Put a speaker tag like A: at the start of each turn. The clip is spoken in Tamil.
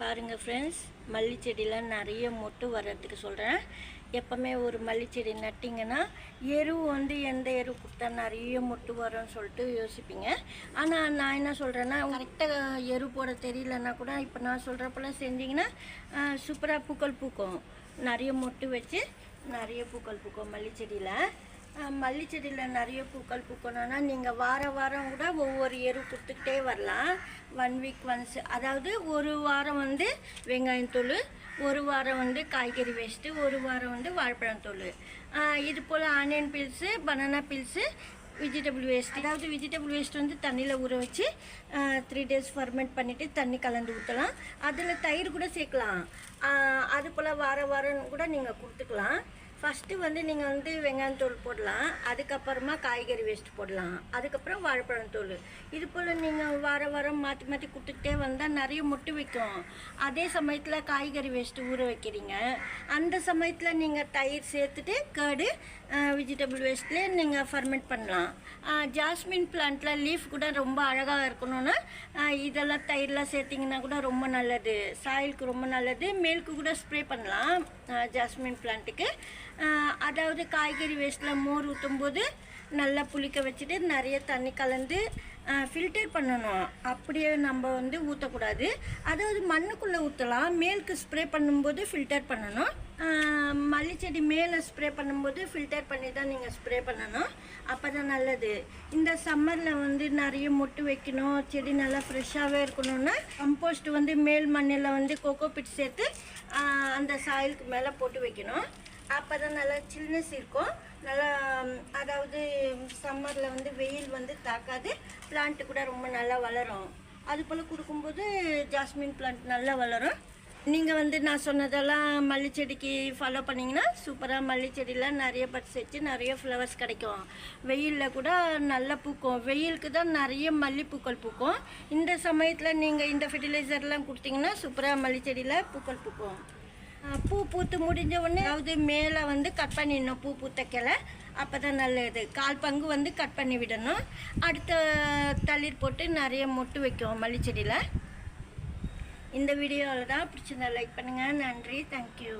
A: பாருங்கள் ஃப்ரெண்ட்ஸ், மல்லி செடியில் நிறைய மொட்டு வர்றதுக்கு சொல்கிறேன். எப்போவுமே ஒரு மல்லி செடி நட்டிங்கன்னா எரு வந்து எந்த எரு கொடுத்தா நிறைய மொட்டு வரும்னு சொல்லிட்டு யோசிப்பீங்க. ஆனால் நான் என்ன சொல்கிறேன்னா, கரெக்டாக எரு போட தெரியலன்னா கூட இப்போ நான் சொல்கிறப்பெல்லாம் செஞ்சிங்கன்னா சூப்பராக பூக்கள் பூக்கும். நிறைய மொட்டு வச்சு நிறைய பூக்கள் பூக்கும் மல்லி செடியில். மல்லி செடியில் நிறைய பூக்கள் பூக்கணும்னா நீங்கள் வாரம் கூட ஒவ்வொரு எரு கொடுத்துக்கிட்டே வரலாம். 1 வீக் ஒன்ஸ், அதாவது ஒரு வாரம் வந்து வெங்காயத்தூள், ஒரு வாரம் வந்து காய்கறி வேஸ்ட்டு, ஒரு வாரம் வந்து வாழைப்பழத்தூள், இது போல் onion peels, banana peels, vegetable waste. அதாவது வெஜிடபிள் வேஸ்ட் வந்து தண்ணியில் ஊற வச்சு 3 days ஃபர்மெண்ட் பண்ணிவிட்டு தண்ணி கலந்து ஊற்றலாம். அதில் தயிர் கூட சேர்க்கலாம். அது போல் வாரம் கூட நீங்கள் கொடுத்துக்கலாம். ஃபஸ்ட்டு வந்து நீங்கள் வந்து வெங்காயத்தூள் போடலாம், அதுக்கப்புறமா காய்கறி வேஸ்ட் போடலாம், அதுக்கப்புறம் வாழைப்பழத்தூள். இது போல் நீங்கள் வாரம் மாற்றி கொடுத்துக்கிட்டே வந்தால் நிறைய மொட்டு வைக்கும். அதே சமயத்தில் காய்கறி வேஸ்ட்டு ஊற வைக்கிறீங்க, அந்த சமயத்தில் நீங்கள் தயிர் சேர்த்துட்டு கர்டு, வெஜிடபிள் வேஸ்ட்லேயே நீங்கள் ஃபர்மெண்ட் பண்ணலாம். ஜாஸ்மின் பிளான்ட்டில் லீஃப் கூட ரொம்ப அழகாக இருக்கணும்னா இதெல்லாம் தயிரெலாம் சேர்த்திங்கன்னா கூட ரொம்ப நல்லது, சாயிலுக்கு ரொம்ப நல்லது. மேலுக்கு கூட ஸ்ப்ரே பண்ணலாம் ஜாஸ்மின் பிளான்ட்டுக்கு. அதாவது காய்கறி வேஸ்ட்டில் மோர் ஊற்றும்போது நல்லா புளிக்க வச்சுட்டு நிறைய தண்ணி கலந்து ஃபில்டர் பண்ணணும். அப்படியே நம்ம வந்து ஊற்றக்கூடாது. அதாவது மண்ணுக்குள்ளே ஊற்றலாம், மேலுக்கு ஸ்ப்ரே பண்ணும்போது ஃபில்டர் பண்ணணும். மல்லி செடி மேலே ஸ்ப்ரே பண்ணும்போது ஃபில்டர் பண்ணி தான் நீங்கள் ஸ்ப்ரே பண்ணணும், அப்போ தான் நல்லது. இந்த சம்மரில் வந்து நிறைய மொட்டு வைக்கணும், செடி நல்லா ஃப்ரெஷ்ஷாகவே இருக்கணும்னா கம்போஸ்ட் வந்து மேல் மண்ணில் வந்து கோகோ பிட் சேர்த்து அந்த சாயிலுக்கு மேலே போட்டு வைக்கணும். அப்போ தான் நல்லா சில்னஸ் இருக்கும். நல்லா, அதாவது சம்மரில் வந்து வெயில் வந்து தாக்காது, பிளான்ட்டு கூட ரொம்ப நல்லா வளரும். அது போல் கொடுக்கும்போது ஜாஸ்மின் பிளான்ட் நல்லா வளரும். நீங்கள் வந்து நான் சொன்னதெல்லாம் மல்லி செடிக்கு ஃபாலோ பண்ணிங்கன்னா சூப்பராக மல்லி செடியில் நிறைய பட்ஸ் வச்சு நிறைய ஃப்ளவர்ஸ் கிடைக்கும். வெயிலில் கூட நல்லா பூக்கும். வெயிலுக்கு தான் நிறைய மல்லிப்பூக்கள் பூக்கும். இந்த சமயத்தில் நீங்கள் இந்த ஃபெர்டிலைசர்லாம் கொடுத்தீங்கன்னா சூப்பராக மல்லி செடியில் பூக்கள் பூக்கும். பூ பூத்து முடிஞ்ச உடனே அதாவது மேலே வந்து கட் பண்ணிடணும், பூ பூத்த கிளை, அப்போ தான் நல்லது. 1/4 பங்கு வந்து கட் பண்ணி விடணும். அடுத்த தளிர் போட்டு நிறைய மொட்டு வைக்கும் மல்லி செடியில். இந்த வீடியோவில் தான் பிடிச்சிருந்தா லைக் பண்ணுங்கள். நன்றி, தேங்க்யூ.